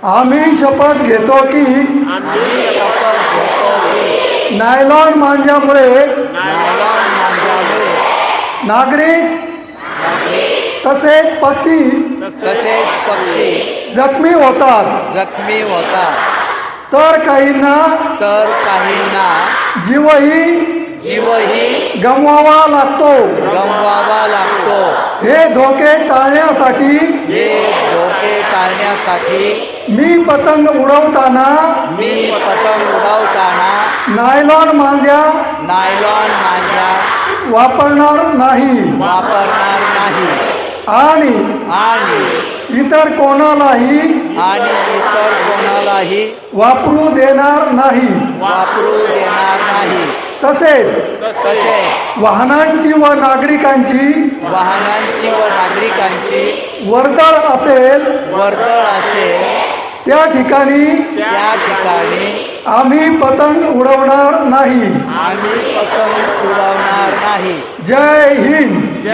आम्ही शपथ घेतो की नायलॉन मांजामुळे नागरिक तसेच पक्षी जखमी होतात, तर काहींना जीवही गमवावा लागतो. हे धोके टाळण्यासाठी मी पतंग उडवताना नायलॉन मांजा वापरणार नाही आणि इतर कोणालाही वापरू देणार नाही. तसेच वाहनांची व नागरिकांची वर्दळ असेल त्या ठिकाणी आम्ही पतंग उडवणार नाही. जय हिंद.